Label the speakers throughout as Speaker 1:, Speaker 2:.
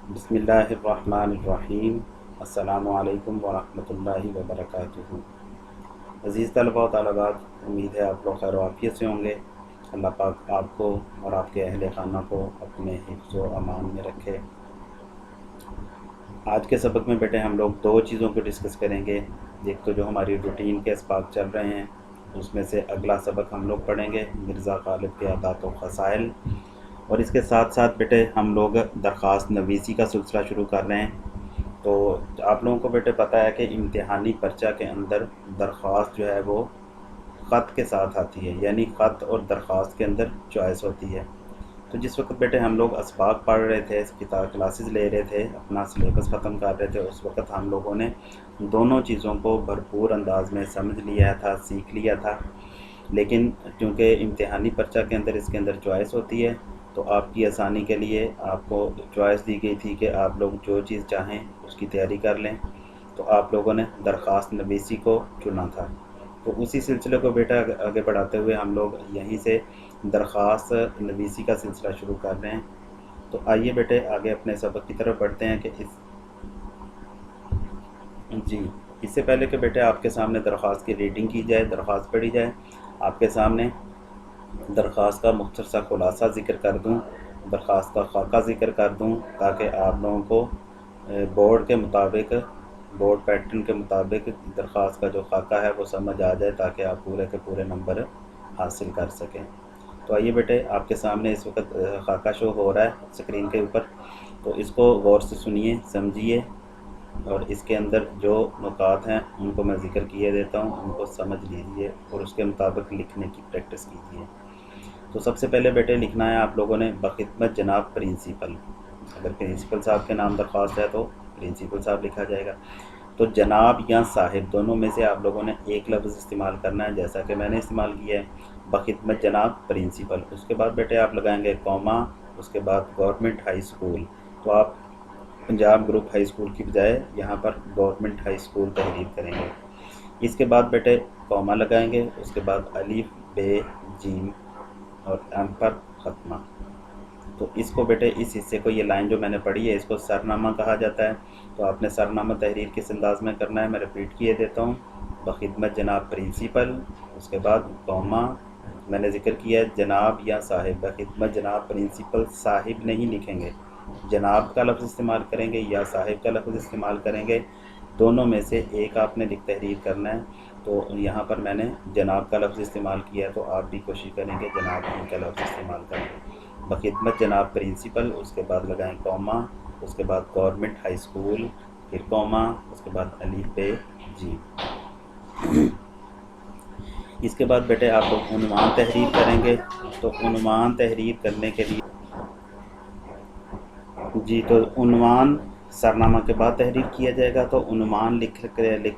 Speaker 1: बिस्मिल्लाहिर्रहमानिर्रहीम। अस्सलामु अलैकुम वरहमतुल्लाहि वबरकातुहू। अज़ीज़ तलबा व तालिबात, उम्मीद है आप लोग खैर आफियत से होंगे। अल्लाह पाक आपको और आपके अहले खाना को अपने हिफ्ज़ व अमान में रखे। आज के सबक में बेटे हम लोग दो चीज़ों को डिस्कस करेंगे। एक तो जो हमारी रूटीन के असबाक चल रहे हैं उसमें से अगला सबक हम लोग पढ़ेंगे मिर्ज़ा गालिब के आदात व ख़साइल, और इसके साथ साथ बेटे हम लोग दरख्वास्त नवीसी का सिलसिला शुरू कर रहे हैं। तो आप लोगों को बेटे पता है कि इम्तिहानी पर्चा के अंदर दरख्वास्त जो है वो ख़त के साथ आती है, यानी ख़त और दरख्वास्त के अंदर चॉइस होती है। तो जिस वक्त बेटे हम लोग असबाक पढ़ रहे थे, किताब क्लासेस ले रहे थे, अपना सिलेबस ख़त्म कर रहे थे, उस वक्त हम लोगों ने दोनों चीज़ों को भरपूर अंदाज में समझ लिया था, सीख लिया था। लेकिन चूँकि इम्तिहानी पर्चा के अंदर इसके अंदर चॉइस होती है, तो आपकी आसानी के लिए आपको चॉइस दी गई थी कि आप लोग जो चीज़ चाहें उसकी तैयारी कर लें। तो आप लोगों ने दरख्वास्त नवीसी को चुना था। तो उसी सिलसिले को बेटा आगे बढ़ाते हुए हम लोग यहीं से दरख्वास्त नवीसी का सिलसिला शुरू कर रहे हैं। तो आइए बेटे आगे अपने सबक की तरफ बढ़ते हैं कि इससे पहले कि बेटे आपके सामने दरख्वास्त की रीडिंग की जाए, दरख्वास्त पढ़ी जाए, आपके सामने दरख्वास्त का मुख्तसर सा खुलासा ज़िक्र कर दूं, दरख्वास्त का खाका ज़िक्र कर दूं, ताकि आप लोगों को बोर्ड के मुताबिक, बोर्ड पैटर्न के मुताबिक दरख्वास्त का जो खाका है वो समझ आ जाए, ताकि आप पूरे के पूरे नंबर हासिल कर सकें। तो आइए बेटे आपके सामने इस वक्त खाका शो हो रहा है स्क्रीन के ऊपर, तो इसको गौर से सुनिए, समझिए, और इसके अंदर जो नुकात हैं उनको मैं ज़िक्र किए देता हूँ, उनको समझ लीजिए और उसके मुताबिक लिखने की प्रैक्टिस कीजिए। तो सबसे पहले बेटे लिखना है आप लोगों ने बखिदमत जनाब प्रिंसिपल। अगर प्रिंसिपल साहब के नाम दरख्वास्त है तो प्रिंसिपल साहब लिखा जाएगा। तो जनाब या साहिब दोनों में से आप लोगों ने एक लफ्ज़ इस्तेमाल करना है, जैसा कि मैंने इस्तेमाल किया है, बखिदमत जनाब प्रिंसिपल। उसके बाद बेटे आप लगाएंगे कॉमा, उसके बाद गवर्नमेंट हाई स्कूल। तो आप पंजाब ग्रुप हाई स्कूल की बजाय यहाँ पर गवर्नमेंट हाई स्कूल तहरीर करेंगे। इसके बाद बेटे कॉमा लगाएंगे, उसके बाद अलीफ बे जीम और एम पर ख़त्मा। तो इसको बेटे इस हिस्से को, ये लाइन जो मैंने पढ़ी है, इसको सरनामा कहा जाता है। तो आपने सरनामा तहरीर किस अंदाज में करना है मैं रिपीट किए देता हूँ। बखिदमत जनाब प्रिंसिपल, उसके बाद कॉमा, मैंने ज़िक्र किया है जनाब या साहिब। बखिदमत जनाब प्रिंसिपल, साहिब नहीं लिखेंगे, जनाब का लफ्ज़ इस्तेमाल करेंगे या साहिब का लफ्ज़ इस्तेमाल करेंगे, दोनों में से एक आपने लिख तहरीर करना है। तो यहाँ पर मैंने जनाब का लफ्ज़ इस्तेमाल किया है, तो आप भी कोशिश करेंगे जनाब ही का लफ्ज़ इस्तेमाल करें। बखिदमत जनाब प्रिंसिपल, उसके बाद लगाएं कॉमा, उसके बाद गवर्नमेंट हाई स्कूल, फिर कॉमा, उसके बाद अलीफ बे जी। इसके बाद बेटे आप लोग उन्वान तहरीर करेंगे। तो उन्वान तहरीर करने के लिए तो उन्वान सरनामा के बाद तहरीर किया जाएगा। तो उन्वान लिख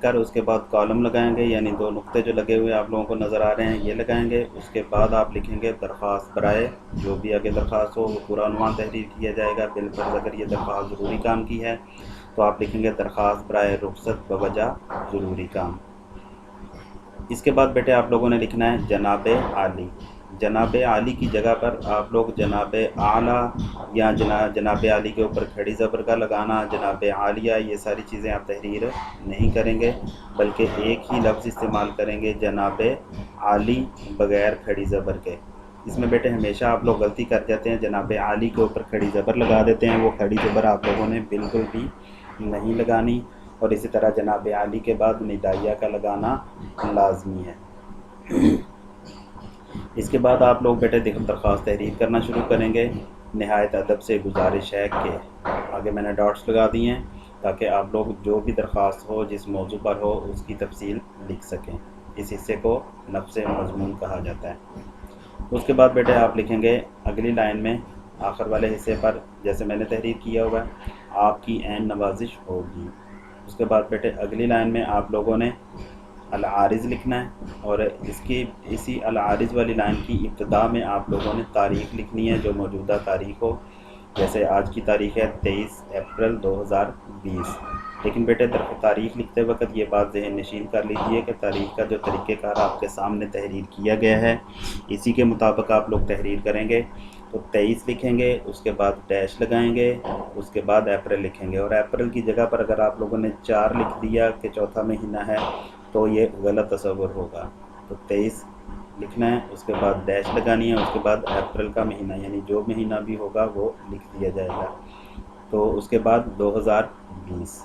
Speaker 1: कर उसके बाद कॉलम लगाएंगे, यानी दो नुक्ते जो लगे हुए आप लोगों को नज़र आ रहे हैं ये लगाएंगे। उसके बाद आप लिखेंगे दरख्वास्त बराए, जो भी आगे दरख्वास्त हो वो पूरा उन्वान तहरीर किया जाएगा। बिलफर्ज अगर ये दरख्वास्त ज़रूरी काम की है तो आप लिखेंगे दरख्वास्त बराए रुखसत बवजह ज़रूरी काम। इसके बाद बेटे आप लोगों ने लिखना है जनाब आली। जनाब आली की जगह पर आप लोग जनाब आला या जनाब आली के ऊपर खड़ी ज़बर का लगाना, जनाब आलिया, ये सारी चीज़ें आप तहरीर नहीं करेंगे, बल्कि एक ही लफ्ज़ इस्तेमाल करेंगे जनाब आली बग़ैर खड़ी ज़बर के। इसमें बेटे हमेशा आप लोग गलती कर जाते हैं, जनाब आली के ऊपर खड़ी ज़बर लगा देते हैं। वो खड़ी ज़बर आप लोगों ने बिल्कुल भी नहीं लगानी, और इसी तरह जनाब आली के बाद निदाइया का लगाना लाजमी है। इसके बाद आप लोग बेटे दरख्वास्त तहरीर करना शुरू करेंगे। नहायत अदब से गुजारिश है कि, आगे मैंने डॉट्स लगा दिए हैं ताकि आप लोग जो भी दरख्वास्त हो, जिस मौजू पर हो, उसकी तफसील लिख सकें। इस हिस्से को नफ्स मज़मून कहा जाता है। उसके बाद बेटे आप लिखेंगे अगली लाइन में आखिर वाले हिस्से पर, जैसे मैंने तहरीर किया हुआ है, आपकी ऐन नवाजिश होगी। उसके बाद बेटे अगली लाइन में आप लोगों ने अल आरिज़ लिखना है, और इसी अल आरिज़ वाली लाइन की इब्तिदा में आप लोगों ने तारीख़ लिखनी है, जो मौजूदा तारीख़ हो। जैसे आज की तारीख़ है 23 अप्रैल 2020। लेकिन बेटे तारीख़ लिखते वक्त ये बात ज़हन नशीन कर लीजिए कि तारीख़ का जो तरीक़ेकार आपके सामने तहरीर किया गया है इसी के मुताबिक आप लोग तहरीर करेंगे। تو 23 لکھیں گے، اس کے بعد ڈیش لگائیں گے، اس کے بعد اپریل لکھیں گے، اور اپریل کی جگہ پر اگر آپ لوگوں نے 4 لکھ دیا کہ چوتھا مہینہ ہے تو یہ غلط تصور ہوگا۔ تو 23 لکھنا ہے، اس کے بعد ڈیش لگانی ہے، اس کے بعد اپریل کا مہینہ یعنی جو مہینہ بھی ہوگا وہ لکھ دیا جائے گا۔ تو اس کے بعد 2020۔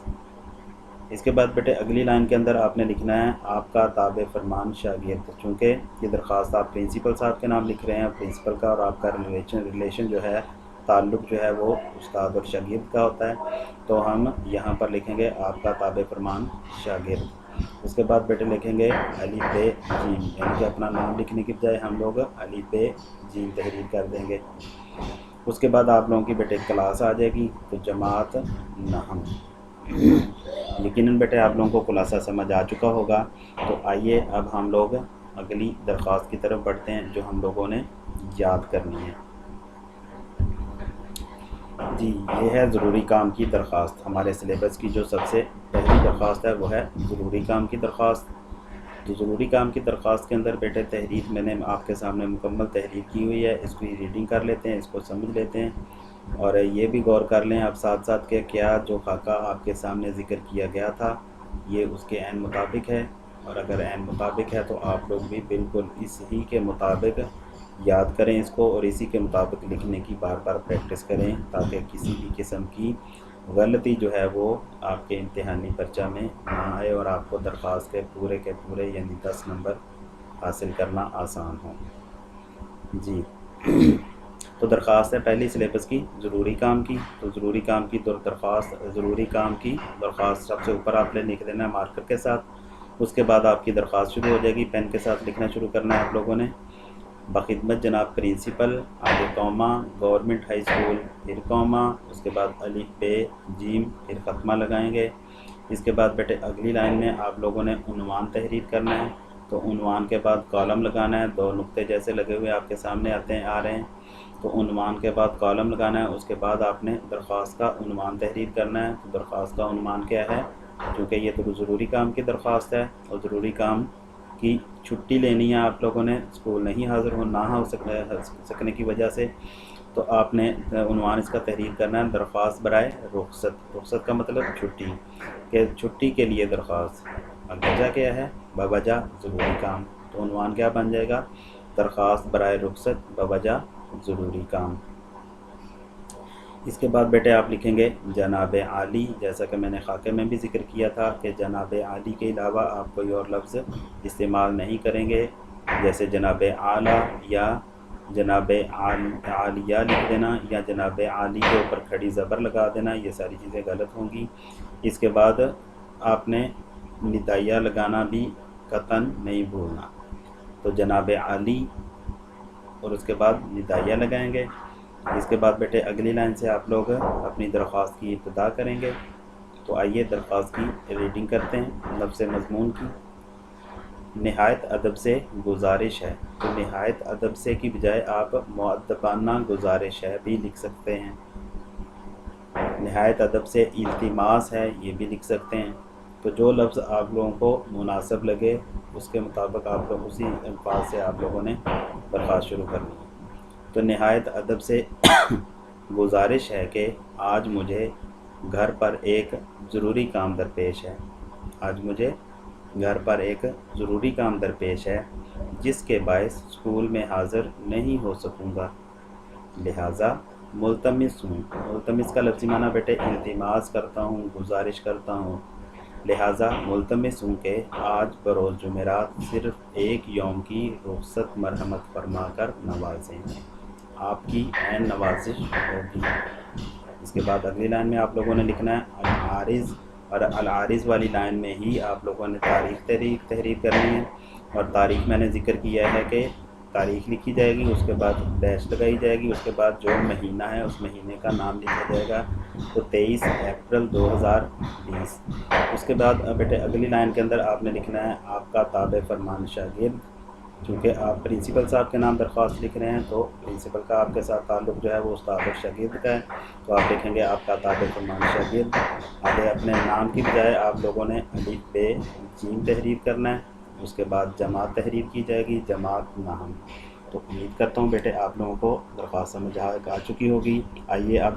Speaker 1: اس کے بعد بیٹے اگلی لائن کے اندر آپ نے لکھنا ہے آپ کا تابع فرمان شاگرد، چونکہ یہ درخواست آپ پرنسپل صاحب کے نام لکھ رہے ہیں، پرنسپل کا اور آپ کا ریلیشن جو ہے، تعلق جو ہے وہ استاد اور شاگرد کا ہوتا ہے، تو ہم یہاں پر لکھیں گے آپ کا تابع فرمان شاگرد۔ اس کے بعد بیٹے لکھیں گے الف ب جیم، یعنی کہ اپنا نام لکھنے کی بجائے ہم لوگ الف ب جیم تحریر کر دیں گے۔ اس کے بعد آپ لوگوں کی بیٹے کلاس آ جائے گی، تو جماعت نحو۔ یقیناً بیٹے آپ لوگوں کو خلاصہ سمجھ آ چکا ہوگا۔ تو آئیے اب ہم لوگ اگلی درخواست کی طرف بڑھتے ہیں جو ہم لوگوں نے یاد کرنی ہے۔ جی یہ ہے ضروری کام کی درخواست۔ ہمارے سلیبس کی جو سب سے پہلی درخواست ہے وہ ہے ضروری کام کی درخواست۔ جو ضروری کام کی درخواست کے اندر بیٹے تحریر میں نے آپ کے سامنے مکمل تحریر کی ہوئی ہے، اس کی ریڈنگ کر لیتے ہیں، اس کو سمجھ لیتے ہیں، اور یہ بھی غور کر لیں آپ ساتھ ساتھ کہ کیا جو خاکہ آپ کے سامنے ذکر کیا گیا تھا یہ اس کے عین مطابق ہے، اور اگر عین مطابق ہے تو آپ لوگ بھی بالکل اس ہی کے مطابق یاد کریں اس کو، اور اسی کے مطابق لکھنے کی بار بار پریکٹس کریں تاکہ کسی بھی قسم کی غلطی جو ہے وہ آپ کے امتحانی پرچہ میں نہ آئے اور آپ کو درخواست کے پورے یعنی 10 نمبر حاصل کرنا آسان ہو۔ جی تو درخواست ہے پہلی سلیبس کی ضروری کام کی۔ تو ضروری کام کی درخواست سب سے اوپر آپ نے لکھ دینا ہے مارکر کے ساتھ۔ اس کے بعد آپ کی درخواست شروع ہو جائے گی، پین کے ساتھ لکھنا شروع کرنا ہے آپ لوگوں نے۔ بخدمت جناب پرنسپل، آگے کوما، گورنمنٹ ہائی اسکول، پھر کوما، اس کے بعد الف ب جیم، پھر ختمہ لگائیں گے۔ اس کے بعد بیٹے اگلی لائن میں آپ لوگوں نے عنوان تحریر کرنا ہے، تو عنوان کے بعد کالم لگانا ہے، 2 نقطے جیسے لگے ہوئے آپ کے سامنے آ رہے ہیں، تو عنوان کے بعد کالم لگانا ہے۔ اس کے بعد آپ نے درخواست کا عنوان تحریر کرنا ہے۔ تو درخواست کا عنوان کیا ہے؟ کیونکہ یہ تو ضروری کام کی درخواست ہے اور ضروری کام کی چھٹی لینی ہے آپ لوگوں نے، اسکول نہیں حاضر نہ ہو سکنے کی وجہ سے، تو آپ نے عنوان اس کا تحریر کرنا ہے درخواست برائے رخصت۔ رخصت کا مطلب چھٹی، کہ چھٹی کے لیے درخواست۔ اور وجہ کیا ہے؟ بوجہ ضروری کام۔ تو عنوان کیا بن جائے گا؟ درخواست برائے رخصت بوجہ ضروری کام۔ اس کے بعد بیٹے آپ لکھیں گے جناب عالی، جیسا کہ میں نے خاکے میں بھی ذکر کیا تھا کہ جناب عالی کے علاوہ آپ کوئی اور لفظ استعمال نہیں کریں گے، جیسے جناب اعلیٰ یا جناب عالیہ لکھ دینا، یا جناب عالی کے اوپر کھڑی زبر لگا دینا، یہ ساری چیزیں غلط ہوں گی۔ اس کے بعد آپ نے ندائیہ لگانا بھی قطعاً نہیں بھولنا۔ تو جناب عالی اور اس کے بعد ندائیہ لگائیں گے۔ اس کے بعد بیٹے اگلی لائن سے آپ لوگ اپنی درخواست کی ابتدا کریں گے۔ تو آئیے درخواست کی ریڈنگ کرتے ہیں۔ لفظ مضمون کی نہایت ادب سے گزارش ہے، تو نہایت ادب سے کی بجائے آپ مؤدبانہ گزارش ہے بھی لکھ سکتے ہیں۔ نہایت ادب سے التماس ہے یہ بھی لکھ سکتے ہیں۔ تو جو لفظ آپ لوگوں کو مناسب لگے اس کے مطابق آپ لوگ اسی الفاظ سے آپ لوگوں نے درخواست شروع کرنی ہے۔ تو نہایت ادب سے گزارش ہے کہ آج مجھے گھر پر ایک ضروری کام درپیش ہے۔ آج مجھے گھر پر ایک ضروری کام درپیش ہے جس کے باعث اسکول میں حاضر نہیں ہو سکوں گا، لہٰذا ملتمس ہوں۔ ملتمس کا لفظی معنی بیٹے التماس کرتا ہوں، گزارش کرتا ہوں، لہٰذا ملتمس ہوں کہ آج بروز جمعرات صرف ایک یوم کی رخصت مرحمت فرما کر نوازیں، آپ کی عین نوازش ہوگی۔ اس کے بعد اگلی لائن میں آپ لوگوں نے لکھنا ہے العارض، اور العارض والی لائن میں ہی آپ لوگوں نے تاریخ تحریر کرنی ہے، اور تاریخ میں نے ذکر کیا ہے کہ تاریخ لکھی جائے گی، اس کے بعد ڈیش لگائی جائے گی، اس کے بعد جو مہینہ ہے اس مہینے کا نام لکھا جائے گا، تو 23 اپریل 2020۔ اس کے بعد بیٹے اگلی لائن کے اندر آپ نے لکھنا ہے آپ کا تابع فرمان شاگرد، چونکہ آپ پرنسپل صاحب کے نام درخواست لکھ رہے ہیں تو پرنسپل کا آپ کے ساتھ تعلق جو ہے وہ استاد اور شاگرد کا ہے، تو آپ لکھیں گے آپ کا تابع فرمان شاگرد۔ آگے اپنے نام کی بجائے آپ لوگوں نے الف ب جیم تحریر کرنا ہے، اس کے بعد جماعت تحریر کی جائے گی، جماعت نحو۔ تو امید کرتا ہوں بیٹے آپ لوگوں کو درخواست سمجھ آ چکی ہوگی۔ آئیے اب